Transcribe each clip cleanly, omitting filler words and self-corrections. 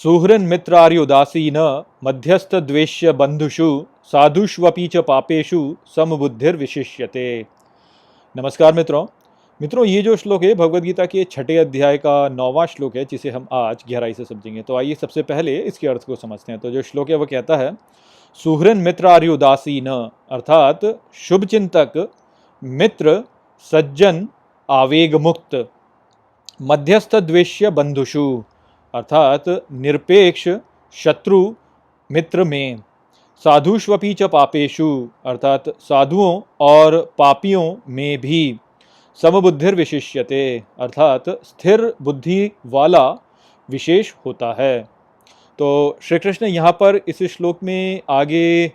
सुहृन् मित्रार्युदासीन मध्यस्थ द्वेष्य बंधुषु साधुष्वपि च पापेषु समबुद्धिर्विशिष्यते। नमस्कार मित्रों, ये जो श्लोक है भगवद गीता के छठे अध्याय का 9वां श्लोक है, जिसे हम आज गहराई से समझेंगे। तो आइए सबसे पहले इसके अर्थ को समझते हैं। तो जो श्लोक है वो कहता है, सुहृन् मित्रार्युदासीन अर्थात शुभचिंतक, मित्र, सज्जन, आवेग मुक्त, मध्यस्थ द्वेष्य बंधुषु अर्थात निरपेक्ष शत्रु मित्र में, साधुष्वपि च पापेषु अर्थात साधुओं और पापियों में भी, समबुद्धिर विशिष्यते अर्थात स्थिर बुद्धि वाला विशेष होता है। तो श्री कृष्ण यहाँ पर इस श्लोक में आगे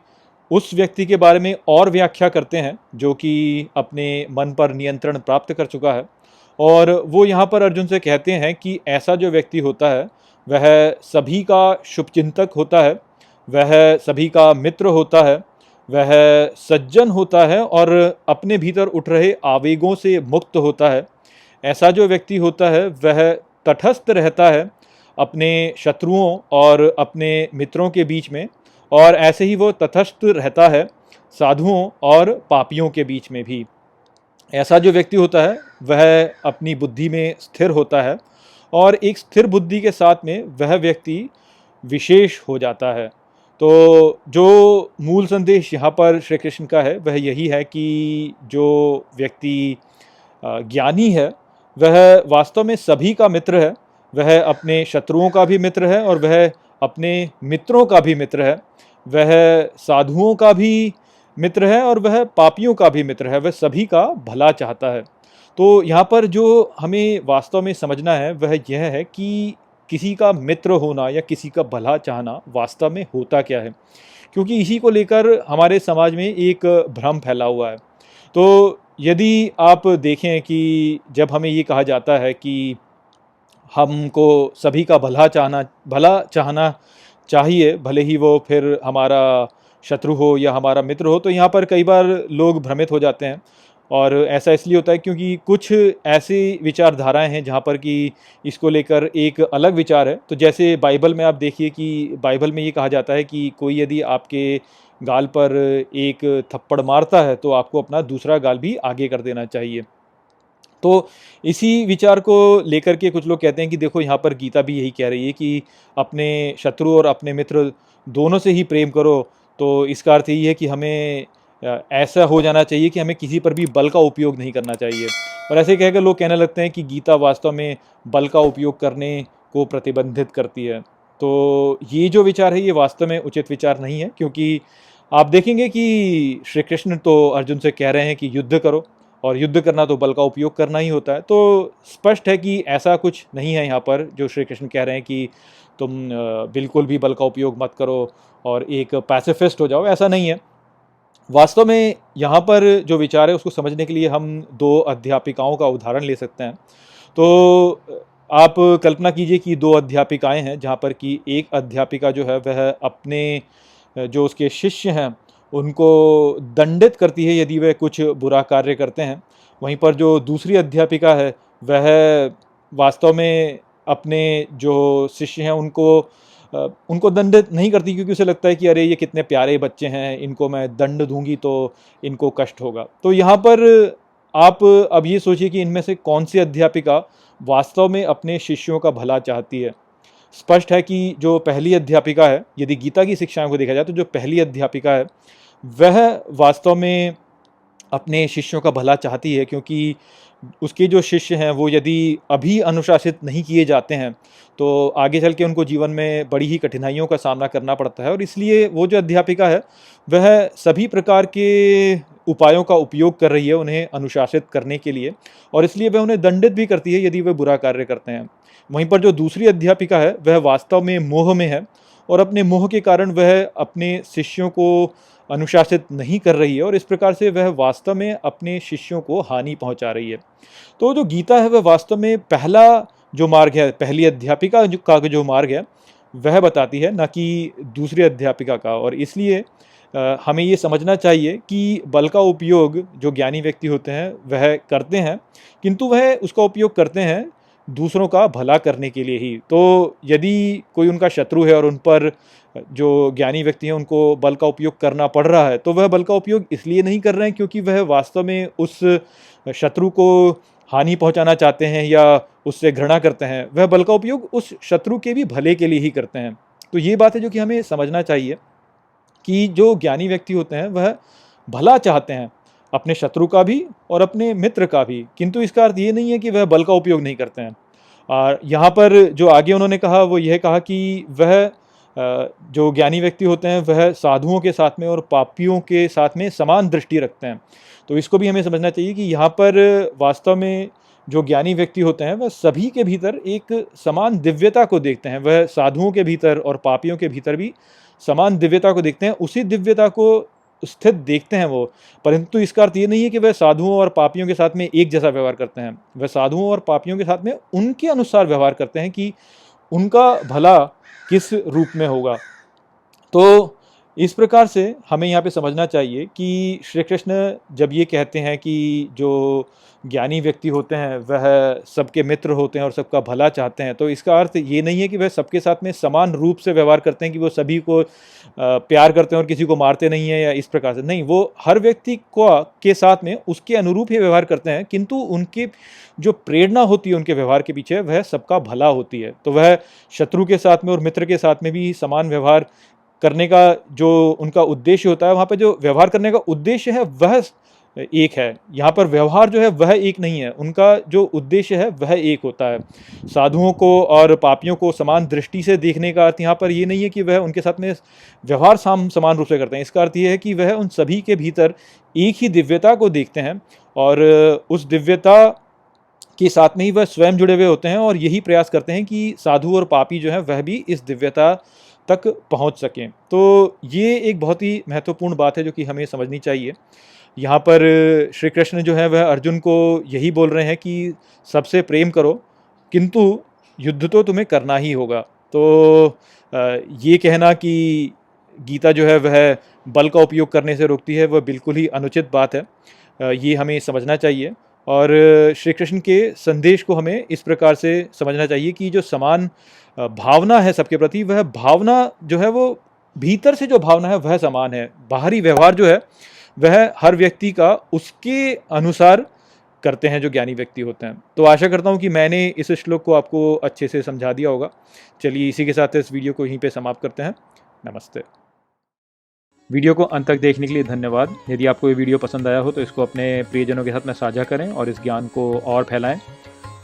उस व्यक्ति के बारे में और व्याख्या करते हैं जो कि अपने मन पर नियंत्रण प्राप्त कर चुका है, और वो यहाँ पर अर्जुन से कहते हैं कि ऐसा जो व्यक्ति होता है वह सभी का शुभचिंतक होता है, वह सभी का मित्र होता है, वह सज्जन होता है और अपने भीतर उठ रहे आवेगों से मुक्त होता है। ऐसा जो व्यक्ति होता है वह तटस्थ रहता है अपने शत्रुओं और अपने मित्रों के बीच में, और ऐसे ही वो तटस्थ रहता है साधुओं और पापियों के बीच में भी। ऐसा जो व्यक्ति होता है वह अपनी बुद्धि में स्थिर होता है, और एक स्थिर बुद्धि के साथ में वह व्यक्ति विशेष हो जाता है। तो जो मूल संदेश यहाँ पर श्री कृष्ण का है वह यही है कि जो व्यक्ति ज्ञानी है वह वास्तव में सभी का मित्र है, वह अपने शत्रुओं का भी मित्र है और वह अपने मित्रों का भी मित्र है, वह साधुओं का भी मित्र है और वह पापियों का भी मित्र है, वह सभी का भला चाहता है। तो यहाँ पर जो हमें वास्तव में समझना है वह यह है कि किसी का मित्र होना या किसी का भला चाहना वास्तव में होता क्या है, क्योंकि इसी को लेकर हमारे समाज में एक भ्रम फैला हुआ है। तो यदि आप देखें कि जब हमें ये कहा जाता है कि हमको सभी का भला चाहना चाहिए, भले ही वो फिर हमारा शत्रु हो या हमारा मित्र हो, तो यहाँ पर कई बार लोग भ्रमित हो जाते हैं। और ऐसा इसलिए होता है क्योंकि कुछ ऐसी विचारधाराएं हैं जहाँ पर कि इसको लेकर एक अलग विचार है। तो जैसे बाइबल में आप देखिए कि बाइबल में ये कहा जाता है कि कोई यदि आपके गाल पर एक थप्पड़ मारता है तो आपको अपना दूसरा गाल भी आगे कर देना चाहिए। तो इसी विचार को लेकर के कुछ लोग कहते हैं कि देखो यहाँ पर गीता भी यही कह रही है कि अपने शत्रु और अपने मित्र दोनों से ही प्रेम करो। तो इसका अर्थ यही है कि हमें ऐसा हो जाना चाहिए कि हमें किसी पर भी बल का उपयोग नहीं करना चाहिए। और ऐसे कहकर लोग कहने लगते हैं कि गीता वास्तव में बल का उपयोग करने को प्रतिबंधित करती है। तो ये जो विचार है ये वास्तव में उचित विचार नहीं है, क्योंकि आप देखेंगे कि श्री कृष्ण तो अर्जुन से कह रहे हैं कि युद्ध करो, और युद्ध करना तो बल का उपयोग करना ही होता है। तो स्पष्ट है कि ऐसा कुछ नहीं है यहाँ पर जो श्री कृष्ण कह रहे हैं कि तुम बिल्कुल भी बल का उपयोग मत करो और एक पैसिफिस्ट हो जाओ, ऐसा नहीं है। वास्तव में यहाँ पर जो विचार है उसको समझने के लिए हम दो अध्यापिकाओं का उदाहरण ले सकते हैं। तो आप कल्पना कीजिए कि दो अध्यापिकाएं हैं, जहाँ पर कि एक अध्यापिका जो है वह अपने जो उसके शिष्य हैं उनको दंडित करती है यदि वह कुछ बुरा कार्य करते हैं। वहीं पर जो दूसरी अध्यापिका है वह वास्तव में अपने जो शिष्य हैं उनको दंडित नहीं करती, क्योंकि उसे लगता है कि अरे ये कितने प्यारे बच्चे हैं, इनको मैं दंड दूंगी तो इनको कष्ट होगा। तो यहाँ पर आप अब ये सोचिए कि इनमें से कौन सी अध्यापिका वास्तव में अपने शिष्यों का भला चाहती है। स्पष्ट है कि जो पहली अध्यापिका है, यदि गीता की शिक्षाओं को देखा जाए तो जो पहली अध्यापिका है वह वास्तव में अपने शिष्यों का भला चाहती है, क्योंकि उसके जो शिष्य हैं वो यदि अभी अनुशासित नहीं किए जाते हैं तो आगे चल के उनको जीवन में बड़ी ही कठिनाइयों का सामना करना पड़ता है। और इसलिए वो जो अध्यापिका है वह सभी प्रकार के उपायों का उपयोग कर रही है उन्हें अनुशासित करने के लिए, और इसलिए वह उन्हें दंडित भी करती है यदि वे बुरा कार्य करते हैं। वहीं पर जो दूसरी अध्यापिका है वह वास्तव में मोह में है, और अपने मोह के कारण वह अपने शिष्यों को अनुशासित नहीं कर रही है, और इस प्रकार से वह वास्तव में अपने शिष्यों को हानि पहुंचा रही है। तो जो गीता है वह वास्तव में पहला जो मार्ग है, पहली अध्यापिका का जो मार्ग है वह बताती है, न कि दूसरी अध्यापिका का। और इसलिए हमें ये समझना चाहिए कि बल का उपयोग जो ज्ञानी व्यक्ति होते हैं वह करते हैं, किंतु वह उसका उपयोग करते हैं दूसरों का भला करने के लिए ही। तो यदि कोई उनका शत्रु है और उन पर जो ज्ञानी व्यक्ति हैं उनको बल का उपयोग करना पड़ रहा है, तो वह बल का उपयोग इसलिए नहीं कर रहे हैं क्योंकि वह वास्तव में उस शत्रु को हानि पहुंचाना चाहते हैं या उससे घृणा करते हैं। वह बल का उपयोग उस शत्रु के भी भले के लिए ही करते हैं। तो ये बात है जो कि हमें समझना चाहिए कि जो ज्ञानी व्यक्ति होते हैं वह भला चाहते हैं, अपने शत्रु का भी और अपने मित्र का भी, किंतु इसका अर्थ ये नहीं है कि वह बल का उपयोग नहीं करते हैं। और यहाँ पर जो आगे उन्होंने कहा वो यह कहा कि वह जो ज्ञानी व्यक्ति होते हैं वह साधुओं के साथ में और पापियों के साथ में समान दृष्टि रखते हैं। तो इसको भी हमें समझना चाहिए कि यहाँ पर वास्तव में जो ज्ञानी व्यक्ति होते हैं वह सभी के भीतर एक समान दिव्यता को देखते हैं। वह साधुओं के भीतर और पापियों के भीतर भी समान दिव्यता को देखते हैं, उसी दिव्यता को स्थित देखते हैं वो। परंतु इसका अर्थ ये नहीं है कि वह साधुओं और पापियों के साथ में एक जैसा व्यवहार करते हैं। वह साधुओं और पापियों के साथ में उनके अनुसार व्यवहार करते हैं कि उनका भला किस रूप में होगा। तो इस प्रकार से हमें यहाँ पे समझना चाहिए कि श्री कृष्ण जब ये कहते हैं कि जो ज्ञानी व्यक्ति होते हैं वह सबके मित्र होते हैं और सबका भला चाहते हैं, तो इसका अर्थ ये नहीं है कि वह सबके साथ में समान रूप से व्यवहार करते हैं कि वो सभी को प्यार करते हैं और किसी को मारते नहीं है या इस प्रकार से नहीं। वो हर व्यक्ति को के साथ में उसके अनुरूप ही व्यवहार करते हैं, किंतु उनकी जो प्रेरणा होती है उनके व्यवहार के पीछे वह सबका भला होती है। तो वह शत्रु के साथ में और मित्र के साथ में भी समान व्यवहार करने का जो उनका उद्देश्य होता है, वहाँ पे जो व्यवहार करने का उद्देश्य है वह एक है। यहाँ पर व्यवहार जो है वह एक नहीं है, उनका जो उद्देश्य है वह एक होता है। साधुओं को और पापियों को समान दृष्टि से देखने का अर्थ यहाँ पर ये नहीं है कि वह उनके साथ में व्यवहार समान रूप से करते हैं। इसका अर्थ ये है कि वह उन सभी के भीतर एक ही दिव्यता को देखते हैं और उस दिव्यता के साथ में ही वह स्वयं जुड़े हुए होते हैं और यही प्रयास करते हैं कि साधु और पापी जो है वह भी इस दिव्यता तक पहुंच सकें। तो ये एक बहुत ही महत्वपूर्ण बात है जो कि हमें समझनी चाहिए। यहाँ पर श्री कृष्ण जो है वह अर्जुन को यही बोल रहे हैं कि सबसे प्रेम करो, किंतु युद्ध तो तुम्हें करना ही होगा। तो ये कहना कि गीता जो है वह बल का उपयोग करने से रोकती है, वह बिल्कुल ही अनुचित बात है। ये हमें समझना चाहिए और श्री कृष्ण के संदेश को हमें इस प्रकार से समझना चाहिए कि जो समान भावना है सबके प्रति, वह भावना जो है वो भीतर से जो भावना है वह समान है। बाहरी व्यवहार जो है वह हर व्यक्ति का उसके अनुसार करते हैं जो ज्ञानी व्यक्ति होते हैं। तो आशा करता हूँ कि मैंने इस श्लोक को आपको अच्छे से समझा दिया होगा। चलिए इसी के साथ इस वीडियो को यहीं पे समाप्त करते हैं। नमस्ते। वीडियो को अंत तक देखने के लिए धन्यवाद। यदि आपको ये वीडियो पसंद आया हो तो इसको अपने प्रियजनों के साथ में साझा करें और इस ज्ञान को और फैलाएं।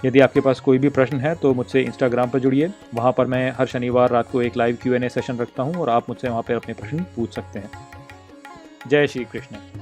यदि आपके पास कोई भी प्रश्न है तो मुझसे इंस्टाग्राम पर जुड़िए। वहाँ पर मैं हर शनिवार रात को एक लाइव Q&A सेशन रखता हूँ और आप मुझसे वहाँ पर अपने प्रश्न पूछ सकते हैं। जय श्री कृष्ण।